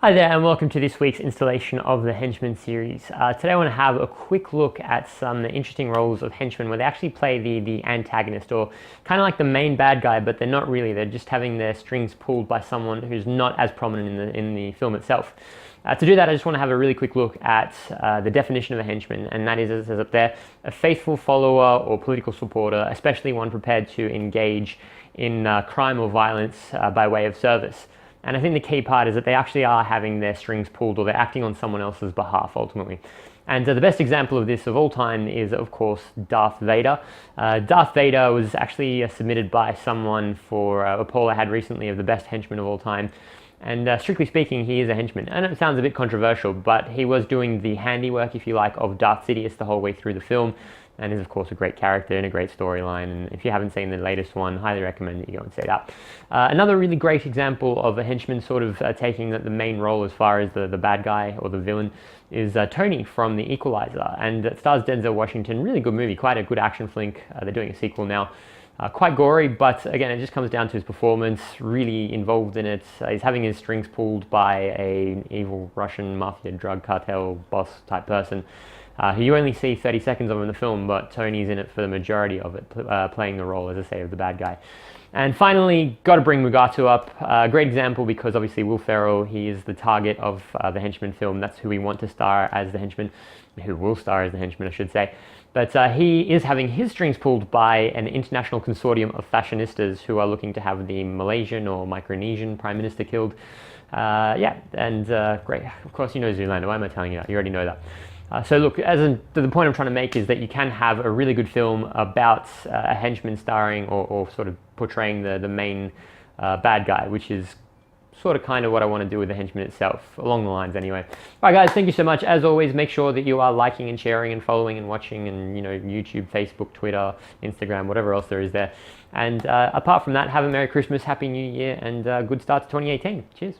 Hi there and welcome to this week's installation of the Henchman series. Today I want to have a quick look at some interesting roles of henchmen where they actually play the antagonist, or kind of like the main bad guy, but they're not really. They're just having their strings pulled by someone who's not as prominent in the film itself. To do that, I just want to have a really quick look at the definition of a henchman, and that is, as it says up there, a faithful follower or political supporter, especially one prepared to engage in crime or violence by way of service. And I think the key part is that they actually are having their strings pulled, or they're acting on someone else's behalf ultimately. And the best example of this of all time is, of course, Darth Vader. Darth Vader was actually submitted by someone for a poll I had recently of the best henchman of all time. And strictly speaking, he is a henchman. And it sounds a bit controversial, but he was doing the handiwork, if you like, of Darth Sidious the whole way through the film, and is of course a great character and a great storyline. And if you haven't seen the latest one, highly recommend that you go and see that. Another really great example of a henchman sort of taking the main role as far as the bad guy or the villain is Tony from The Equalizer, and it stars Denzel Washington. Really good movie, quite a good action flick. They're doing a sequel now. Quite gory, but again, it just comes down to his performance, really involved in it. He's having his strings pulled by an evil Russian mafia drug cartel boss type person. Who you only see 30 seconds of in the film, but Tony's in it for the majority of it, playing the role, as I say, of the bad guy. And finally, got to bring Mugatu up. A great example because obviously Will Ferrell, he is the target of the Henchman film. That's who we want to star as the henchman, who will star as the henchman, I should say. But he is having his strings pulled by an international consortium of fashionistas who are looking to have the Malaysian or Micronesian Prime Minister killed. Great. Of course, you know Zoolander. Why am I telling you that? You already know that. So look, the point I'm trying to make is that you can have a really good film about a henchman starring or sort of portraying the main bad guy, which is sort of kind of what I want to do with the henchman itself, along the lines anyway. All right guys, thank you so much. As always, make sure that you are liking and sharing and following and watching, and YouTube, Facebook, Twitter, Instagram, whatever else there is there. And apart from that, have a Merry Christmas, Happy New Year, and good start to 2018. Cheers.